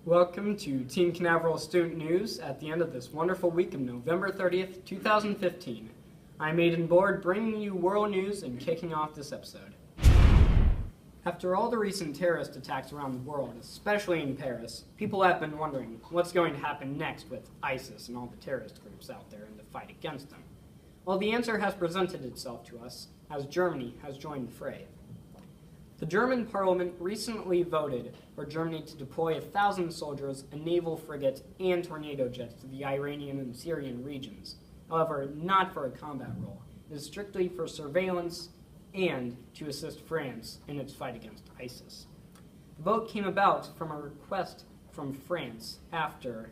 Welcome to Team Canaveral Student News at the end of this wonderful week of November 30th, 2015. I'm Aiden Board, bringing you world news and kicking off this episode. After all the recent terrorist attacks around the world, especially in Paris, people have been wondering what's going to happen next with ISIS and all the terrorist groups out there in the fight against them. Well, the answer has presented itself to us as Germany has joined the fray. The German parliament recently voted for Germany to deploy 1,000 soldiers, a naval frigate, and tornado jets to the Iranian and Syrian regions. However, not for a combat role. It is strictly for surveillance and to assist France in its fight against ISIS. The vote came about from a request from France after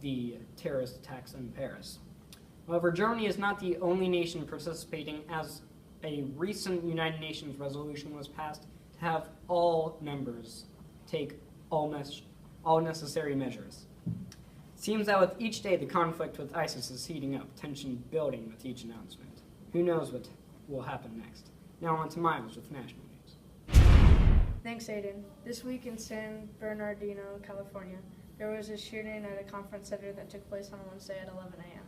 the terrorist attacks in Paris. However, Germany is not the only nation participating, as a recent United Nations resolution was passed to have all members take all necessary measures. It seems that with each day the conflict with ISIS is heating up, tension building with each announcement. Who knows what will happen next? Now on to Miles with National News. Thanks, Aiden. This week in San Bernardino, California, there was a shooting at a conference center that took place on Wednesday at 11 a.m.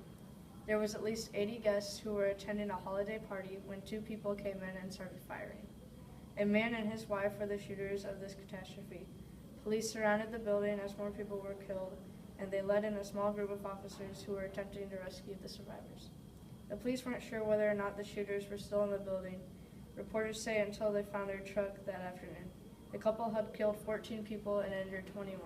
There was at least 80 guests who were attending a holiday party when two people came in and started firing. A man and his wife were the shooters of this catastrophe. Police surrounded the building as more people were killed, and they led in a small group of officers who were attempting to rescue the survivors. The police weren't sure whether or not the shooters were still in the building. Reporters say until they found their truck that afternoon. The couple had killed 14 people and injured 21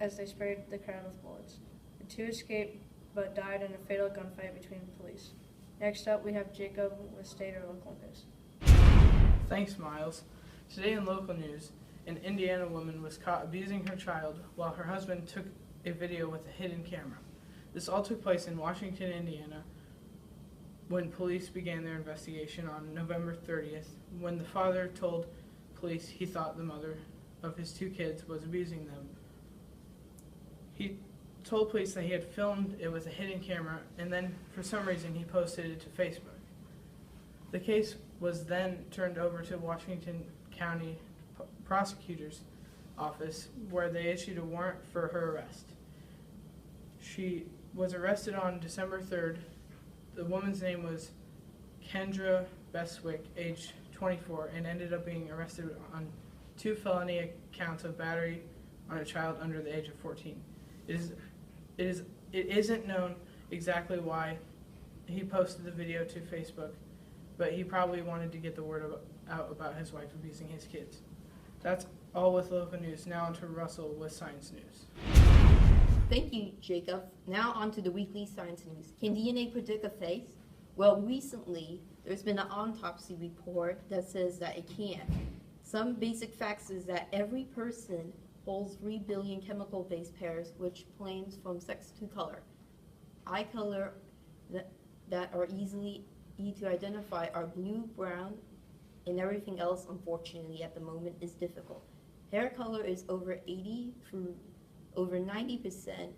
as they sprayed the crowd with bullets. The two escaped but died in a fatal gunfight between police. Next up, we have Jacob with state or local news. Thanks, Miles. Today in local news, an Indiana woman was caught abusing her child while her husband took a video with a hidden camera. This all took place in Washington, Indiana, when police began their investigation on November 30th, when the father told police he thought the mother of his two kids was abusing them. He told police that he had filmed it with a hidden camera, and then for some reason he posted it to Facebook. The case was then turned over to Washington County Prosecutor's Office, where they issued a warrant for her arrest. She was arrested on December 3rd. The woman's name was Kendra Beswick, age 24, and ended up being arrested on 2 felony counts of battery on a child under the age of 14. It isn't known exactly why he posted the video to Facebook, but he probably wanted to get the word out about his wife abusing his kids. That's all with local news. Now on to Russell with science news. Thank you, Jacob. Now on to the weekly science news. Can DNA predict a face? Well, recently, there's been an autopsy report that says that it can. Some basic facts is that every person holds 3 billion chemical base pairs, which range from sex to color. Eye color that are easy to identify are blue, brown, and everything else, unfortunately, at the moment is difficult. Hair color is over 80 through over 90%,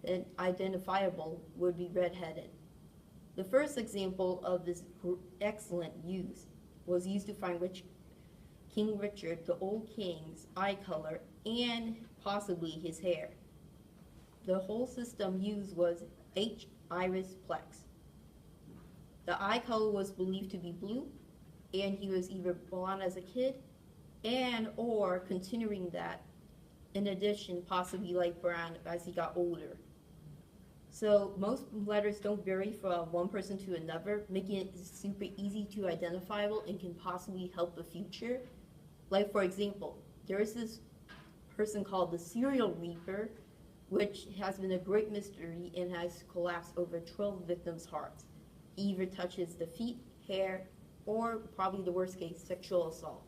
and identifiable would be redheaded. The first example of this excellent use was used to find King Richard, the old king's eye color and possibly his hair. The whole system used was H. iris plex. The eye color was believed to be blue, and he was either blonde as a kid and or continuing that, in addition, possibly light brown as he got older. So most letters don't vary from one person to another, making it super easy to identifiable and can possibly help the future. Like, for example, there is this person called the serial reaper, which has been a great mystery and has collapsed over 12 victims' hearts. He either touches the feet, hair, or probably the worst case, sexual assault.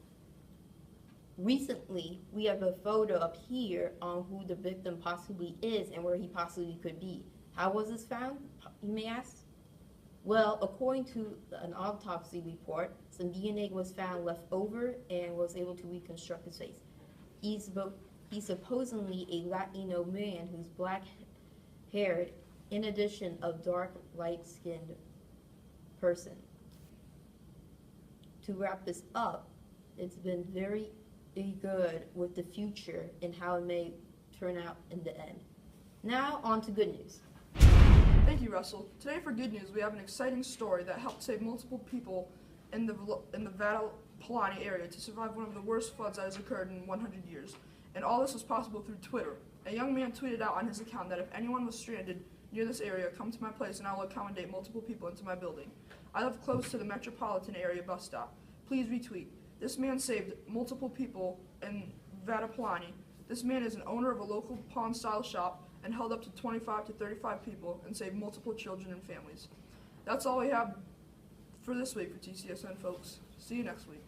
Recently, we have a photo up here on who the victim possibly is and where he possibly could be. How was this found, you may ask? Well, according to an autopsy report, some DNA was found left over and was able to reconstruct his face. He's supposedly a Latino man who's black-haired, in addition of dark, light-skinned person. to wrap this up, it's been very good with the future and how it may turn out in the end. Now on to good news. Thank you, Russell. Today for good news, we have an exciting story that helped save multiple people in the Vadapalani area to survive one of the worst floods that has occurred in 100 years. And all this was possible through Twitter. A young man tweeted out on his account that if anyone was stranded near this area, come to my place and I will accommodate multiple people into my building. I live close to the metropolitan area bus stop. Please retweet. This man saved multiple people in Vadapalani. This man is an owner of a local pawn-style shop and held up to 25 to 35 people and saved multiple children and families. That's all we have for this week for TCSN, folks. See you next week.